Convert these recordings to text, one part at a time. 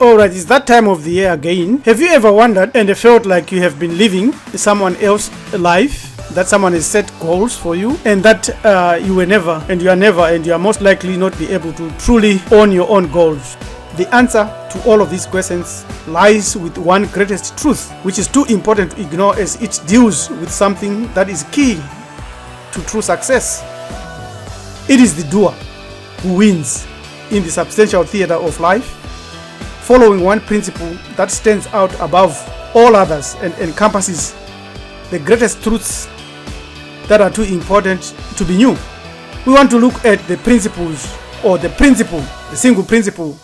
Alright, it's that time of the year again. Have you ever wondered and felt like you have been living someone else's life? That someone has set goals for you and that you are most likely not be able to truly own your own goals? The answer to all of these questions lies with one greatest truth, which is too important to ignore as it deals with something that is key to true success. It is the doer who wins in the substantial theater of life, following one principle that stands out above all others and encompasses the greatest truths that are too important to be new. We want to look at the principles, or the single principle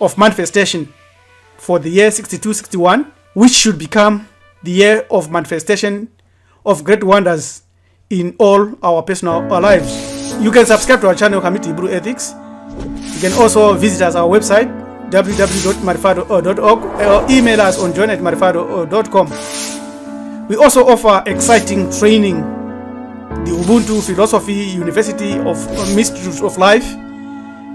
of manifestation for the year 6261, which should become the year of manifestation of great wonders in all our personal lives. You can subscribe to our channel, Community Hebrew Ethics. You can also visit us our website, www.marifado.org, or email us on john@marifado.com. We also offer exciting training, the Ubuntu Philosophy University of Mysteries of Life.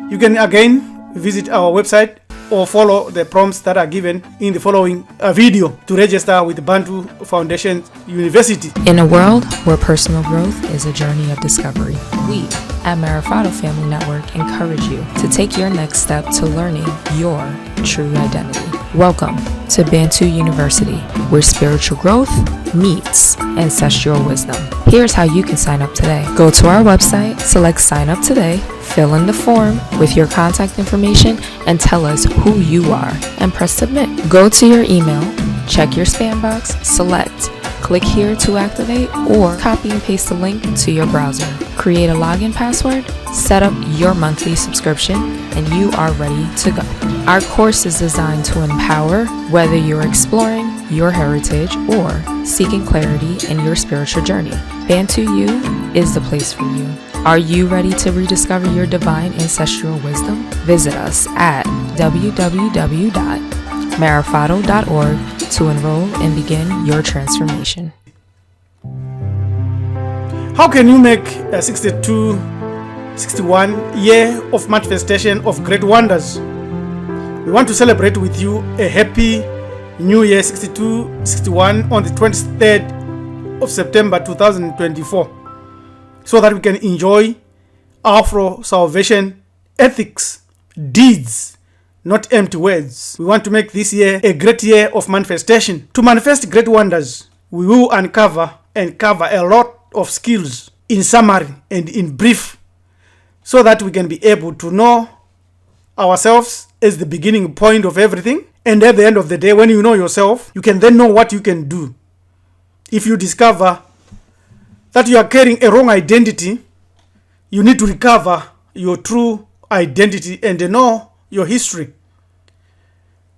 You can again visit our website or follow the prompts that are given in the following video to register with Bantu Foundation University. In a world where personal growth is a journey of discovery, we at Marifado Family Network encourage you to take your next step to learning your true identity. Welcome to Bantu University, where spiritual growth meets ancestral wisdom. Here's how you can sign up today. Go to our website, select sign up today, fill in the form with your contact information and tell us who you are, and press submit. Go to your email, check your spam box, select click here to activate, or copy and paste the link to your browser. Create a login password, set up your monthly subscription, and you are ready to go. Our course is designed to empower whether you're exploring your heritage or seeking clarity in your spiritual journey. Bantu U is the place for you. Are you ready to rediscover your divine ancestral wisdom? Visit us at www.marifado.org to enroll and begin your transformation. How can you make a 6261 year of manifestation of great wonders? We want to celebrate with you a happy New Year 6261 on the 23rd of September 2024, so that we can enjoy Afro-salvation ethics, deeds, not empty words. We want to make this year a great year of manifestation. To manifest great wonders, we will uncover and cover a lot of skills in summary and in brief, so that we can be able to know ourselves as the beginning point of everything. And at the end of the day, when you know yourself, you can then know what you can do. If you discover that you are carrying a wrong identity, you need to recover your true identity and know your history.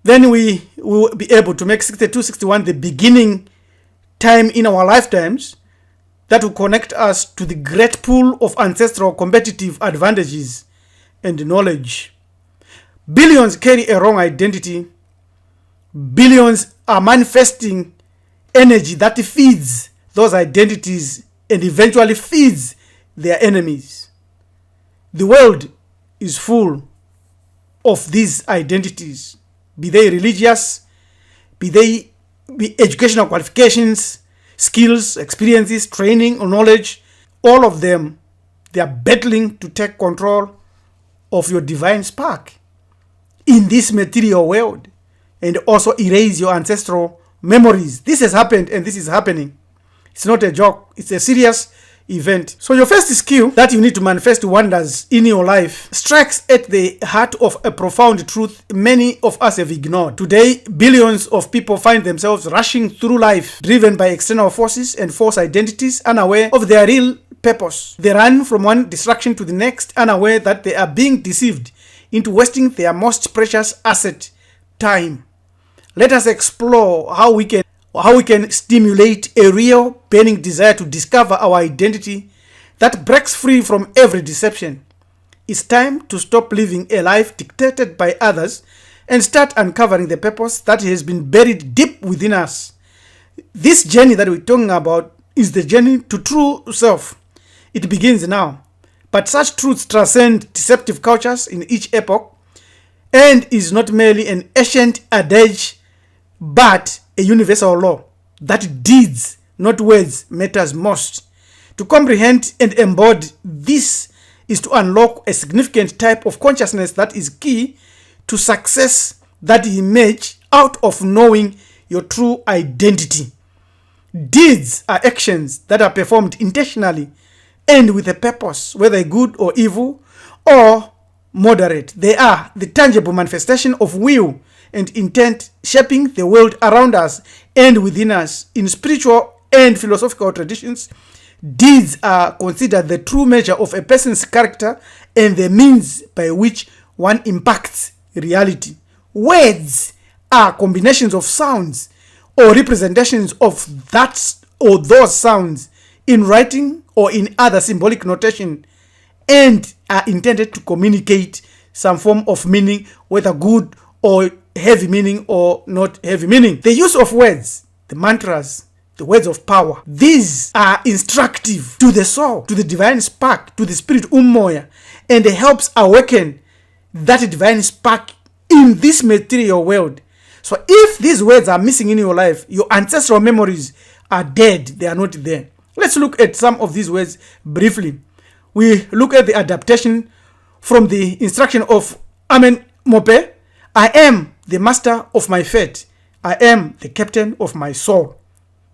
Then we will be able to make 6261 the beginning time in our lifetimes that will connect us to the great pool of ancestral competitive advantages and knowledge. Billions carry a wrong identity. Billions are manifesting energy that feeds those identities and eventually feeds their enemies. The world is full of these identities, be they religious, be educational qualifications, skills, experiences, training, or knowledge. All of them, they are battling to take control of your divine spark in this material world and also erase your ancestral memories. This has happened and this is happening. It's not a joke. It's a serious event. So your first skill that you need to manifest wonders in your life strikes at the heart of a profound truth many of us have ignored. Today, billions of people find themselves rushing through life, driven by external forces and false identities, unaware of their real purpose. They run from one distraction to the next, unaware that they are being deceived into wasting their most precious asset, time. Let us explore how we can stimulate a real burning desire to discover our identity that breaks free from every deception. It's time to stop living a life dictated by others and start uncovering the purpose that has been buried deep within us. This journey that we're talking about is the journey to true self. It begins now, but such truths transcend deceptive cultures in each epoch and is not merely an ancient adage, but a universal law that deeds, not words, matters most. To comprehend and embody this is to unlock a significant type of consciousness that is key to success, that emerge out of knowing your true identity. Deeds are actions that are performed intentionally and with a purpose, whether good or evil or moderate. They are the tangible manifestation of will and intent shaping the world around us and within us. In spiritual and philosophical traditions, deeds are considered the true measure of a person's character and the means by which one impacts reality. Words are combinations of sounds or representations of that or those sounds in writing or in other symbolic notation, and are intended to communicate some form of meaning, whether good or heavy meaning or not heavy meaning. The use of words, the mantras, the words of power, these are instructive to the soul, to the divine spark, to the spirit umoya, and it helps awaken that divine spark in this material world. So if these words are missing in your life, your ancestral memories are dead, they are not there. Let's look at some of these words briefly. We look at the adaptation from the instruction of Amen Mope. I am the master of my fate. I am the captain of my soul.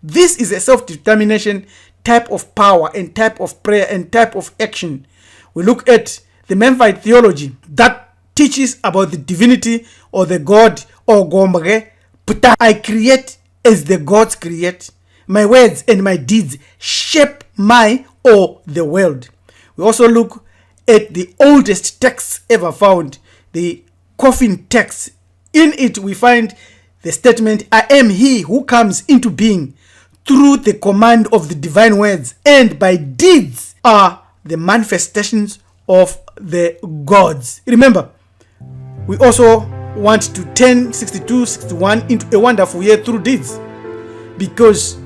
This is a self-determination type of power and type of prayer and type of action. We look at the Memphite theology that teaches about the divinity or the God or Gomre. I create as the gods create. My words and my deeds shape my or the world. We also look at the oldest texts ever found, the coffin text. In it we find the statement, I am he who comes into being through the command of the divine words, and by deeds are the manifestations of the gods. Remember, we also want to turn 62-61 into a wonderful year through deeds, because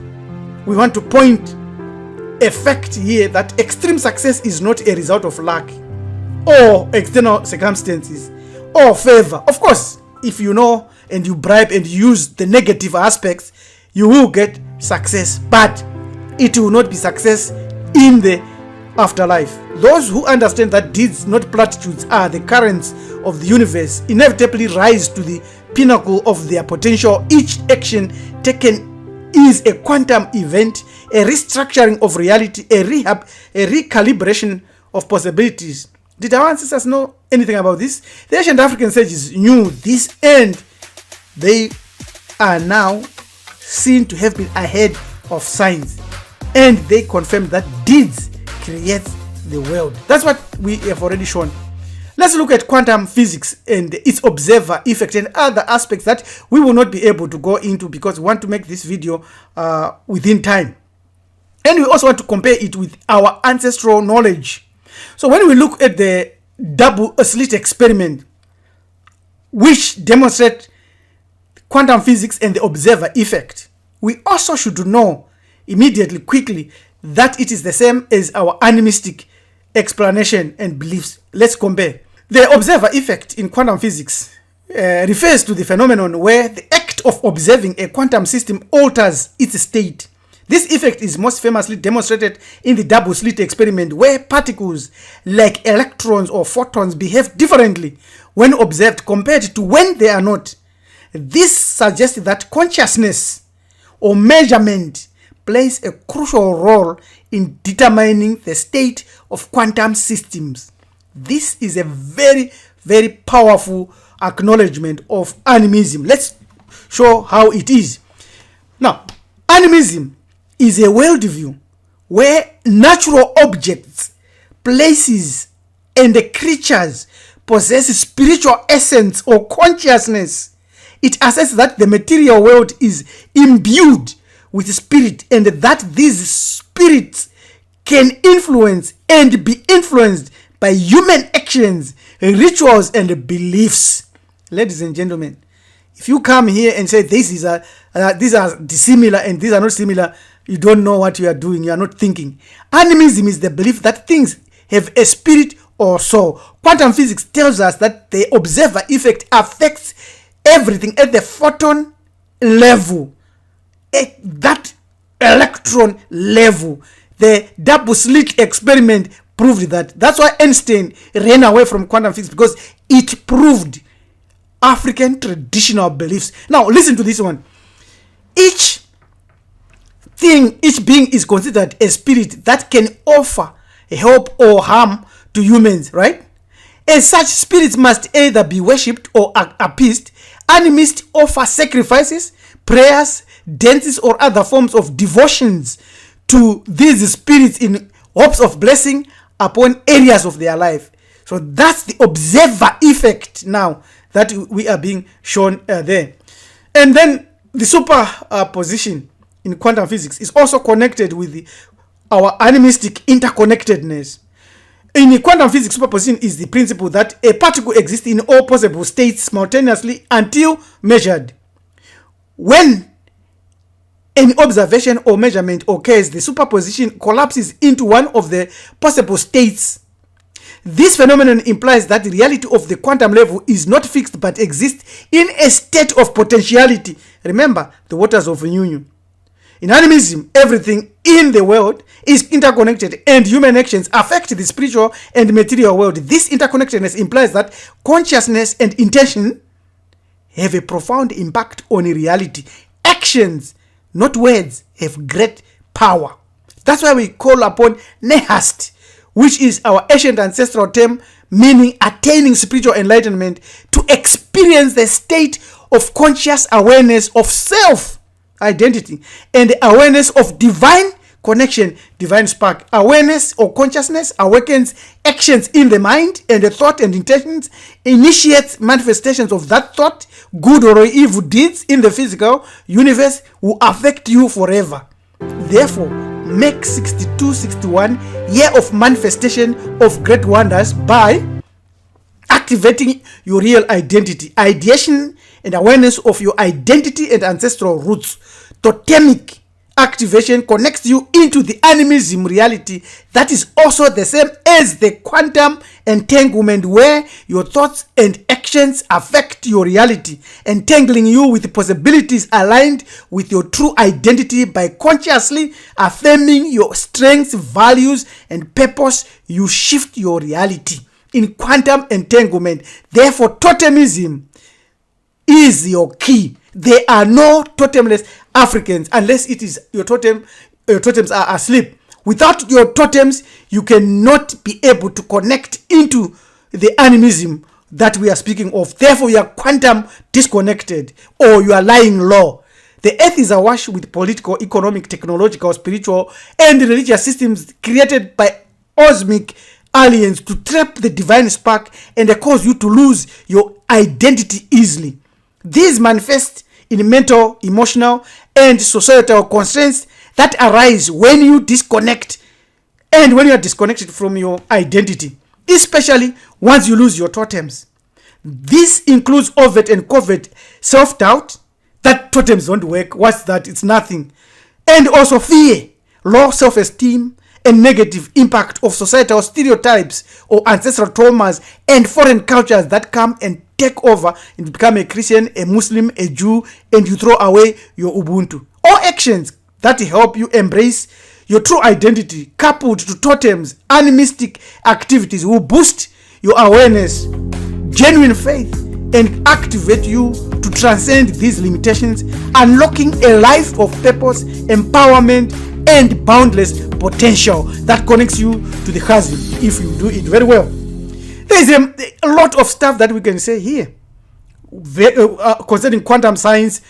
we want to point a fact here that extreme success is not a result of luck or external circumstances or favor. Of course, if you know and you bribe and use the negative aspects, you will get success, but it will not be success in the afterlife. Those who understand that deeds, not platitudes, are the currents of the universe, inevitably rise to the pinnacle of their potential. Each action taken is a quantum event, a restructuring of reality, a recalibration of possibilities. Did our ancestors know anything about this? The ancient African sages knew this, and they are now seen to have been ahead of science, and they confirmed that deeds create the world. That's what we have already shown. Let's look at quantum physics and its observer effect and other aspects that we will not be able to go into because we want to make this video within time. And we also want to compare it with our ancestral knowledge. So when we look at the double slit experiment, which demonstrate quantum physics and the observer effect, we also should know immediately, quickly, that it is the same as our animistic explanation and beliefs. Let's compare. The observer effect in quantum physics refers to the phenomenon where the act of observing a quantum system alters its state. This effect is most famously demonstrated in the double slit experiment, where particles like electrons or photons behave differently when observed compared to when they are not. This suggests that consciousness or measurement plays a crucial role in determining the state of quantum systems. This is a very, very powerful acknowledgement of animism. Let's show how it is. Now, animism is a worldview where natural objects, places, and the creatures possess spiritual essence or consciousness. It asserts that the material world is imbued with spirit, and that these spirits can influence and be influenced by human actions, rituals, and beliefs. Ladies and gentlemen, if you come here and say these are dissimilar and these are not similar, you don't know what you are doing. You are not thinking. Animism is the belief that things have a spirit or so. Quantum physics tells us that the observer effect affects everything at the photon level, at that electron level. The double slit experiment proved that. That's why Einstein ran away from quantum physics, because it proved African traditional beliefs. Now listen to this one. Each being is considered a spirit that can offer help or harm to humans, right? As such, spirits must either be worshipped or appeased. Animists offer sacrifices, prayers, dances, or other forms of devotions to these spirits in hopes of blessing upon areas of their life. So that's the observer effect now that we are being shown there. And then the superposition in quantum physics is also connected with our animistic interconnectedness. In quantum physics, superposition is the principle that a particle exists in all possible states simultaneously until measured. When an observation or measurement occurs, the superposition collapses into one of the possible states. This phenomenon implies that the reality of the quantum level is not fixed but exists in a state of potentiality. Remember the waters of union. In animism, everything in the world is interconnected, and human actions affect the spiritual and material world. This interconnectedness implies that consciousness and intention have a profound impact on reality. Actions, not words, have great power. That's why we call upon nehast, which is our ancient ancestral term meaning attaining spiritual enlightenment, to experience the state of conscious awareness of self identity and awareness of divine connection, divine spark. Awareness or consciousness awakens actions in the mind, and the thought and intentions initiates manifestations of that thought. Good or evil deeds in the physical universe will affect you forever. Therefore, make 6261 year of manifestation of great wonders by activating your real identity, ideation and awareness of your identity and ancestral roots. Totemic activation connects you into the animism reality that is also the same as the quantum entanglement, where your thoughts and actions affect your reality, entangling you with possibilities aligned with your true identity. By consciously affirming your strengths, values, and purpose, you shift your reality in quantum entanglement. Therefore, totemism is your key. There are no totemless Africans unless it is your totems are asleep. Without your totems, you cannot be able to connect into the animism that we are speaking of. Therefore, you are quantum disconnected, or you are lying low. The earth is awash with political, economic, technological, spiritual, and religious systems created by cosmic aliens to trap the divine spark and cause you to lose your identity easily. These manifest in mental, emotional, and societal constraints that arise when you disconnect, and when you are disconnected from your identity, especially once you lose your totems. This includes overt and covert self-doubt, that totems don't work, what's that, it's nothing, and also fear, low self-esteem, and negative impact of societal stereotypes or ancestral traumas and foreign cultures that come and take over and become a Christian, a Muslim, a Jew, and you throw away your Ubuntu. All actions that help you embrace your true identity, coupled to totems, animistic activities, will boost your awareness, genuine faith, and activate you to transcend these limitations, unlocking a life of purpose, empowerment, and boundless potential that connects you to the chasm if you do it very well. There is a lot of stuff that we can say here concerning quantum science,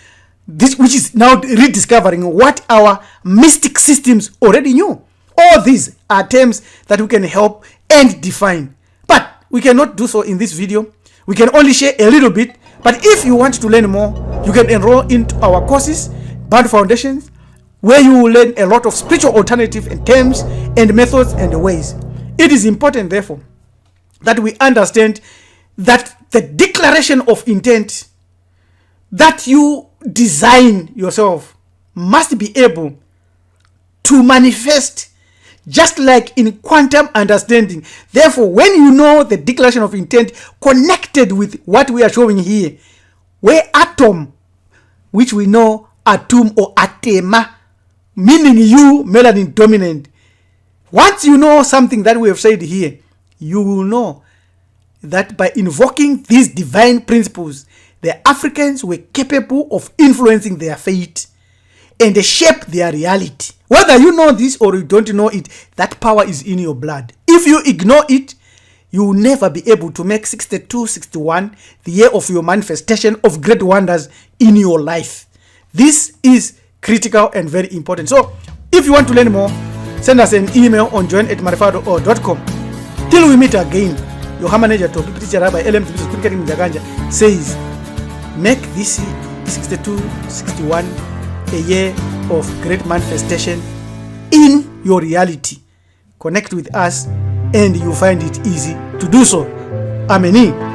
which is now rediscovering what our mystic systems already knew. All these are terms that we can help and define, but we cannot do so in this video. We can only share a little bit, but if you want to learn more, you can enroll into our courses, Band Foundations, where you will learn a lot of spiritual alternative and terms and methods and ways. It is important, therefore, that we understand that the declaration of intent that you design yourself must be able to manifest just like in quantum understanding. Therefore, when you know the declaration of intent connected with what we are showing here, where atom, which we know atom or atema, meaning you, melanin dominant. Once you know something that we have said here, you will know that by invoking these divine principles, the Africans were capable of influencing their fate and shape their reality. Whether you know this or you don't know it, that power is in your blood. If you ignore it, you will never be able to make 6261 the year of your manifestation of great wonders in your life. This is critical and very important. So, if you want to learn more, send us an email on join@marifado.com. Till we meet again, your manager teacher Rabbi LM says, make this 6261 a year of great manifestation in your reality. Connect with us and you find it easy to do so. Amen.